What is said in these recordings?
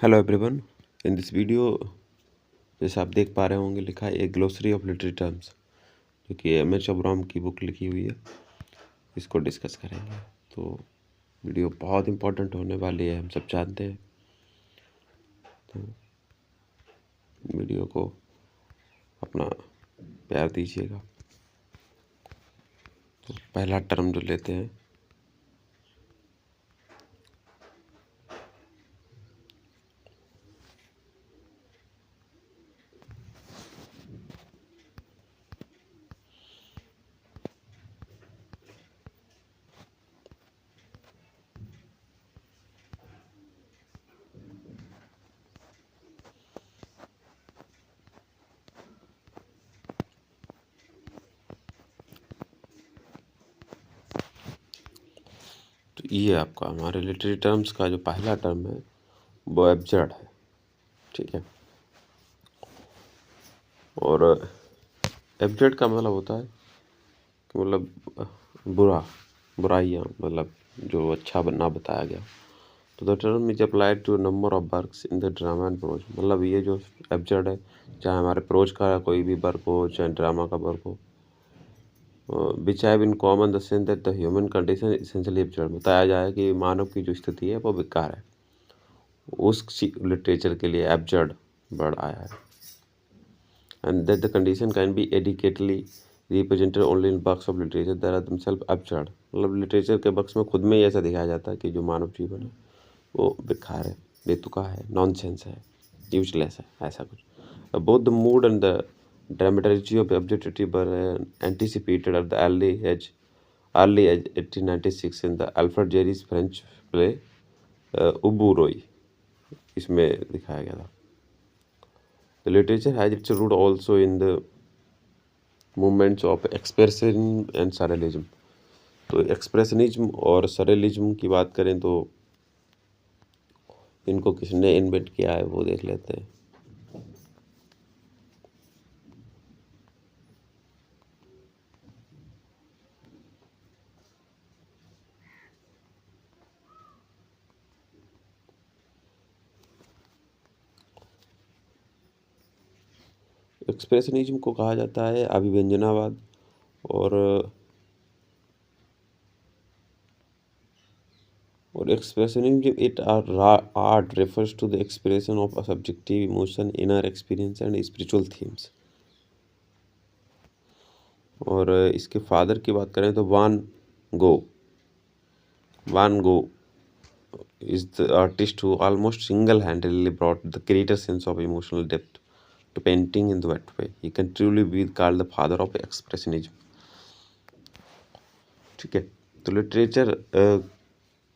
Hello everyone. In this video जैसे आप देख पा रहे होंगे लिखा है ए ग्लोसरी ऑफ लिटरेरी टर्म्स, जो कि एम.एच. अब्राहम की बुक लिखी हुई है। इसको डिस्कस करेंगे। तो वीडियो बहुत इम्पोर्टेंट होने वाली है, हम सब जानते हैं। तो वीडियो को अपना प्यार दीजिएगा। तो पहला टर्म जो लेते हैं, तो ये आपका हमारे लिटरेरी टर्म्स का जो पहला टर्म है वो एब्जर्ड है, ठीक है। और एब्जर्ड का मतलब होता है कि बुराइयाँ, मतलब जो अच्छा ना बताया गया। तो the term is applied to number of works in the drama and prose. मतलब ये जो एब्जर्ड है, चाहे हमारे प्रोज का कोई भी वर्क हो, चाहे ड्रामा का वर्क हो, which have in common the sense that the human condition essentially absurd. बताया जाए कि मानव की जो स्थिति है वो बेकार है, उस लिटरेचर के लिए एब्जर्ड वर्ड आया है। And that the condition can be adequately represented only in works of literature that are themselves absurd. मतलब लिटरेचर के वर्क्स में खुद में ही ऐसा दिखाया जाता है कि जो मानव जीवन है वो बेकार है, बेतुका है, नॉनसेंस है, यूजलेस है, ऐसा कुछ। Both the mood and the dramaturgy of objectivity were anticipated at the early age 1896 in the Alfred Jarry's French play उबूरोई, इसमें दिखाया गया था। The literature has its root also in the movements of expressionism and surrealism। तो expressionism और सरेलिज्म की बात करें तो इनको किसने इन्वेंट किया है वो देख लेते हैं। एक्सप्रेशनिज्म को कहा जाता है अभिव्यंजनावाद, और expressionism it art refers to the expression of a subjective emotion, inner experience and spiritual themes. और इसके फादर की बात करें तो वान गो is the artist who almost single-handedly brought the greater sense of emotional depth to painting in the wet way. He can truly be called the father of expressionism। ठीक है। तो literature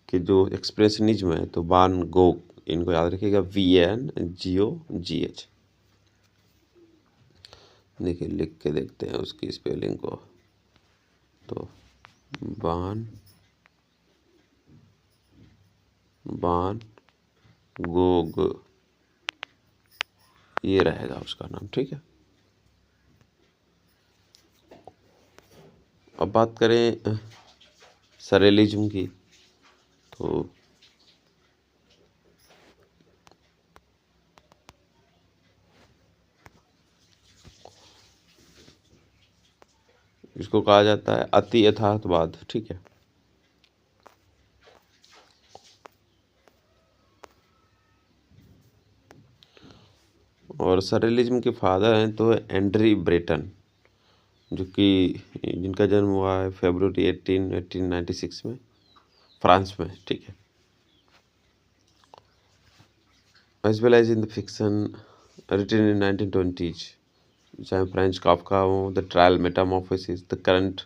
के जो एक्सप्रेशनिज्म है तो वान गोग, इनको याद रखिएगा, VANGOGH। देखिए लिख के देखते हैं उसकी स्पेलिंग को। तो वान गोग, ये रहेगा उसका नाम, ठीक है। अब बात करें सरेलिज्म की, तो इसको कहा जाता है अति यथार्थवाद, ठीक है। और सरेलिज्म के फादर हैं तो एंड्री ब्रेटन, जो कि जिनका जन्म हुआ है फरवरी 1896 में फ्रांस में, ठीक है। As well as in the fiction written in 1920s, चाहे फ्रेंच काफका हो, the trial metamorphosis, the current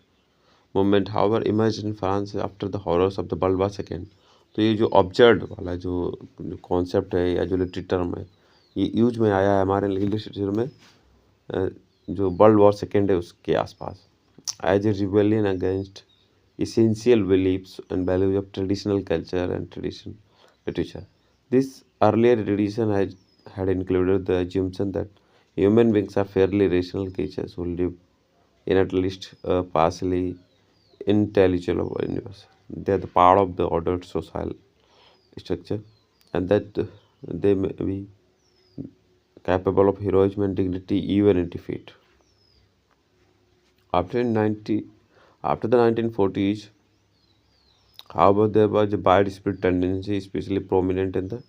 movement however emerged in France after the horrors of the world war second. तो ये जो ऑब्जर्व वाला जो कॉन्सेप्ट है या जो लिटरेरी टर्म है, ये यूज में आया है हमारे लिटरेचर में जो वर्ल्ड वॉर सेकेंड है उसके आसपास, as a rebellion against essential beliefs and values of traditional culture and tradition literature. This earlier tradition had included the assumption that human beings are fairly rational creatures who live in at least a partially intelligible universe. They are the part of the ordered social structure, and that They may be capable of heroism and dignity even in defeat. After 90, after the 1940s, however, there was a widespread tendency, especially prominent in the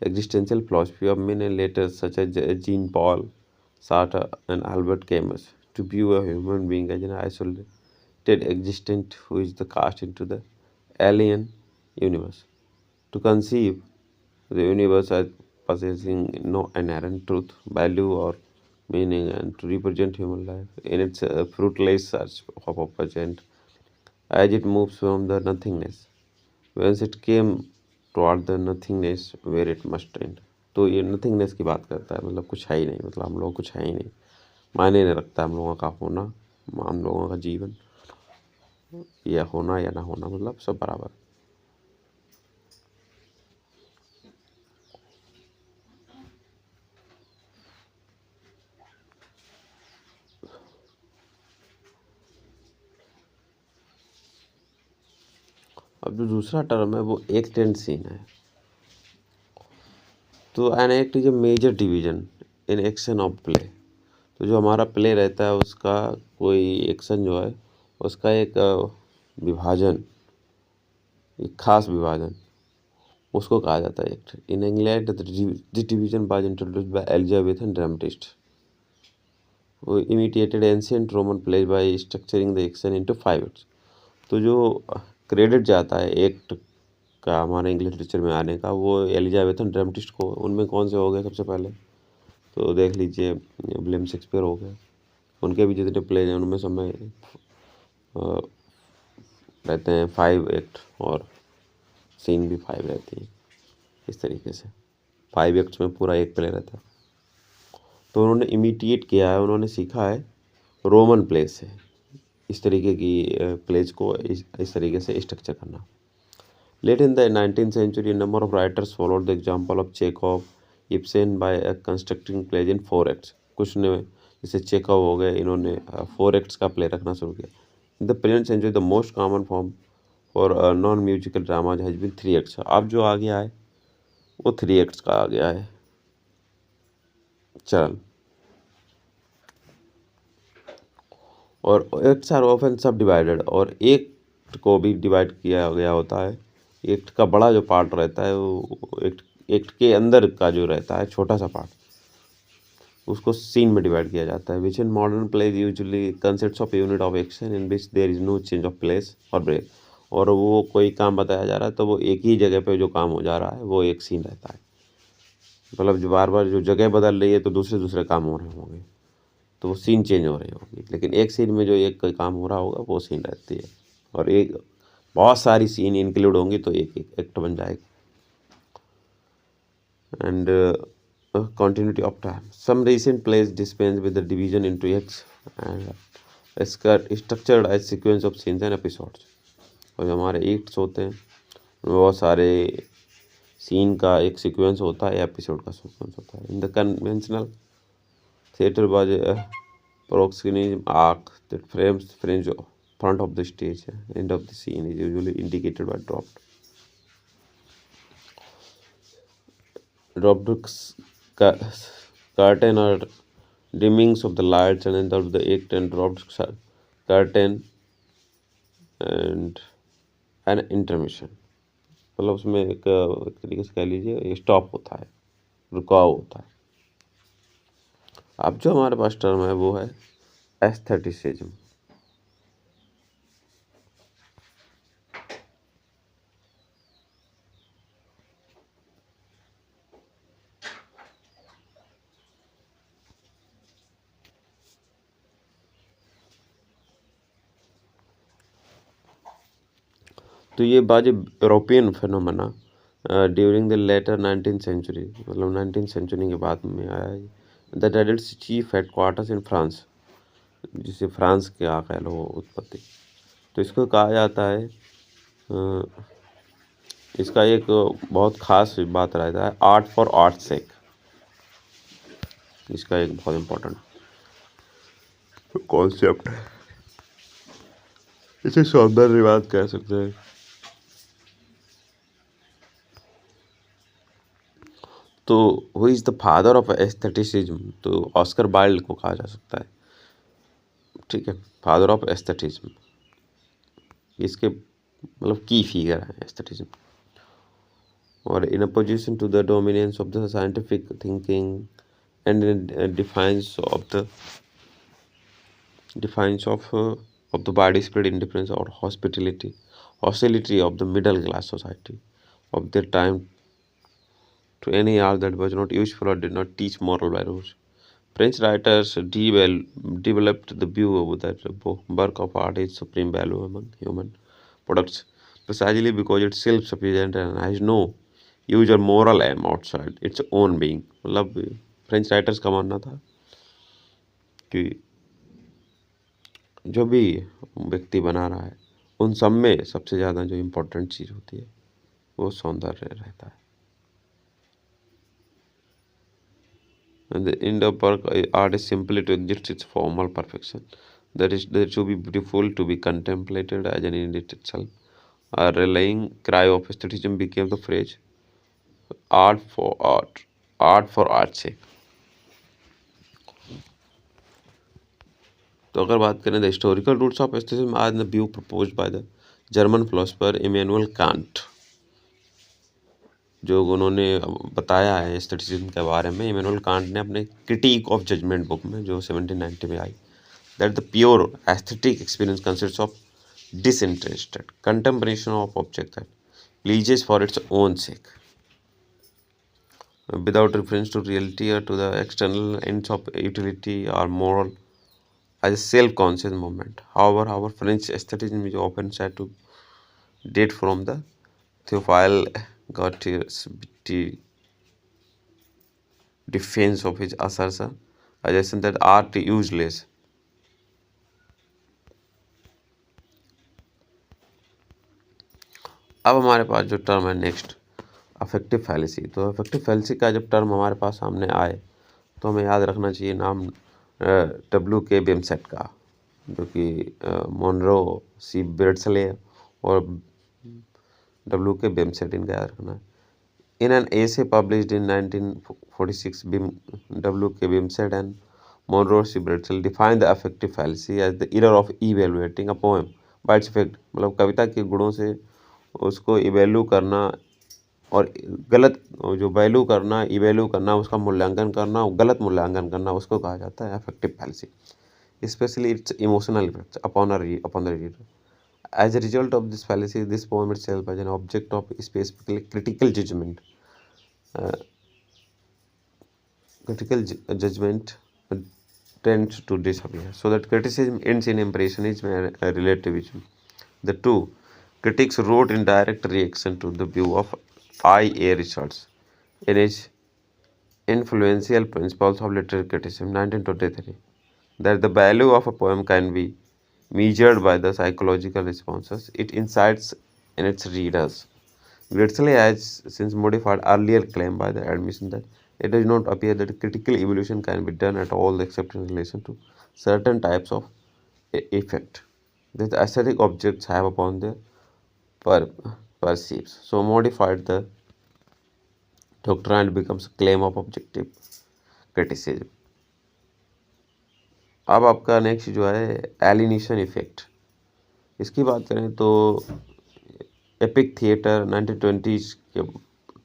existential philosophy of many letters such as Jean-Paul Sartre and Albert Camus, to view a human being as an isolated existent who is the cast into the alien universe. To conceive the universe as possessing no inherent truth, value, or meaning, and to represent human life in its fruitless search for purpose, and as it moves from the nothingness, whence it came toward the nothingness where it must end. तो ये nothingness की बात करता है, मतलब कुछ है ही नहीं, मतलब हम लोग कुछ है ही नहीं, मायने नहीं रखता हम लोगों का होना, हम लोगों का जीवन, या होना या ना होना, मतलब सब बराबर। अब जो दूसरा टर्म है वो एक्ट एंड सीन है। तो an act is a major division in action of play. तो जो हमारा प्ले रहता है उसका कोई एक्शन जो है उसका एक विभाजन, एक खास विभाजन, उसको कहा जाता है act. In England this division was introduced by Elizabethan dramatist who imitated ancient Roman plays by structuring the action into 5 acts। तो जो क्रेडिट जाता है एक्ट का हमारे इंग्लिश लिटरेचर में आने का वो एलिजाबेथन ड्रामेटिस्ट को। उनमें कौन से हो गए सबसे पहले, तो देख लीजिए विलियम शेक्सपियर हो गए, उनके भी जितने प्लेज हैं उनमें समय रहते हैं 5 एक्ट और सीन भी 5 रहती है। इस तरीके से 5 एक्ट्स में पूरा एक प्ले रहता है। तो उन्होंने इमिटिएट किया है, उन्होंने सीखा है रोमन प्लेस से इस तरीके की प्लेज को इस तरीके से स्ट्रक्चर करना। Late in the 19th century number of writers followed the example of Chekhov, Ibsen by constructing plays in 4 acts. कुछ ने जैसे चेखव हो गए, इन्होंने 4 एक्ट्स का प्ले रखना शुरू किया। In the present century the most common form for non musical dramas has been 3 acts. अब जो आ गया है वो 3 एक्ट्स का आ गया है चल। और एक्ट्स आर ऑफन सब डिवाइडेड, और एक्ट को भी डिवाइड किया गया होता है। एक्ट का बड़ा जो पार्ट रहता है वो एक्ट के अंदर का जो रहता है छोटा सा पार्ट, उसको सीन में डिवाइड किया जाता है। Which in modern plays usually consists of unit of action in which there is no change of place और ब्रेक। और वो कोई काम बताया जा रहा है तो वो एक ही जगह पे जो काम हो जा रहा है वो एक सीन रहता है। मतलब जो बार बार जो जगह बदल रही है तो दूसरे काम हो रहे होंगे तो वो सीन चेंज हो रही होगी, लेकिन एक सीन में जो एक कोई काम हो रहा होगा वो सीन रहती है। और एक बहुत सारी सीन इंक्लूड होंगी तो एक एक्ट बन जाएगी। And continuity of time. Some recent plays dispense with the division into acts and structured as sequence of scenes and episodes। और जो हमारे एक्ट्स होते हैं उनमें बहुत सारे सीन का एक सीक्वेंस होता है या एपिसोड का सीक्वेंस होता है। In the conventional theater was a paroxysm arc that frames fringe front of the stage. End of the scene is usually indicated by dropped curtain or dimmings of the lights, and end of the act and dropped curtain and an intermission। मतलब उसमें एक तरीके से कह लीजिए stop होता है, रुकाव होता है। अब जो हमारे पास टर्म है वो है एस्थेटिसिज्म। तो ये was European phenomena during the later 19th century, मतलब 19th सेंचुरी के बाद में आया है। That had its chief headquarters in France, जिसे फ्रांस के कह लो उत्पत्ति। तो इसको कहा जाता है इसका एक बहुत खास बात रहता है आर्ट फॉर आर्ट सेक। इसका एक बहुत इम्पोर्टेंट कॉन्सेप्ट है, इसे सौंदर्यवाद कह सकते हैं। तो who is the father of aestheticism, तो ऑस्कर वाइल्ड को कहा जा सकता है, ठीक है, फादर ऑफ एस्थेटिज्म। इसके मतलब की फिगर है एस्थेटिज्म। और in opposition to the dominance of the scientific thinking and defines of the widespread indifference or hostility of the middle class society of their time to any art that was not useful or did not teach moral values. French writers developed the view that work of art is supreme value among human products, precisely because it's self-sufficient and has no use or moral aim outside its own being. मतलब French writers का मानना था कि जो भी व्यक्ति बना रहा है उन सब में सबसे ज़्यादा जो इम्पोर्टेंट चीज़ होती है वो सौंदर्य रहता है। And the end of work art is simply to exist its formal perfection. That is, there to be beautiful, to be contemplated as an end in itself. A rallying cry of aestheticism became the phrase art for art, art for art's sake. तो अगर बात करें the historical roots of एस्थेटिज्म आज the view proposed by the German philosopher Immanuel Kant, जो उन्होंने बताया है aestheticism के बारे में, इमैनुअल कांट ने अपने क्रिटिक ऑफ जजमेंट बुक में जो 1790 में आई, that the pure aesthetic experience consists of disinterested contemplation of object that pleases for its own sake without reference to reality or to the external ends of utility or moral as a self-conscious movement. However, French aestheticism is often said to date from the Théophile Gautier's defense of his assertion that art is useless. अब हमारे पास जो term है next affective fallacy. तो affective fallacy का जब term हमारे पास सामने आए तो हमें याद रखना चाहिए नाम W.K. बेमसेट का, जो कि मोनरो सी बेर्डसले और W.K. बेमसेट इनका याद रखना है। In an essay published in 1946, W.K. Bimstead and Monroe C. Bretzel defined the affective fallacy as the error of evaluating a poem by its effect। मतलब कविता के गुणों से उसको इवेल्यू करना और गलत जो वैल्यू करना, इवेल्यू करना, उसका मूल्यांकन करना, गलत मूल्यांकन करना, उसको कहा जाता है affective fallacy. Specially it's emotional effects upon the reader. As a result of this fallacy, this poem itself as an object of specifically critical judgment. Judgment tends to disappear, so that criticism ends in impressionism and relativism. The two critics wrote in direct reaction to the view of I.A. Richards in his influential Principles of Literary Criticism, 1923, that the value of a poem can be measured by the psychological responses it incites in its readers. Gretzel has since modified earlier claim by the admission that it does not appear that critical evaluation can be done at all except in relation to certain types of effect that the aesthetic objects have upon their perceives. So modified the doctrine and becomes a claim of objective criticism. अब आपका next जो है alienation effect, इसकी बात करें तो epic theatre 1920 के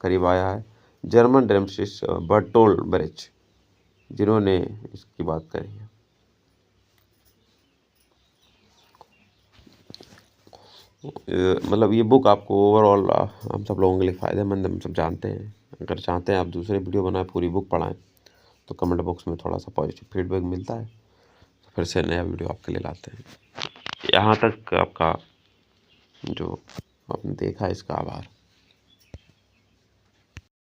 करीब आया है, जर्मन ड्रामेटिस्ट बर्टोल्ड ब्रेच जिन्होंने इसकी बात करी है। मतलब ये बुक आपको ओवरऑल हम सब लोगों के लिए फ़ायदेमंद, हम सब जानते हैं। अगर चाहते हैं आप दूसरे वीडियो बनाए, पूरी बुक पढ़ाएं, तो कमेंट बॉक्स में थोड़ा सा पॉजिटिव फीडबैक मिलता है, तो फिर से नया वीडियो आपके लिए लाते हैं। यहाँ तक आपका जो आपने देखा इसका आभार।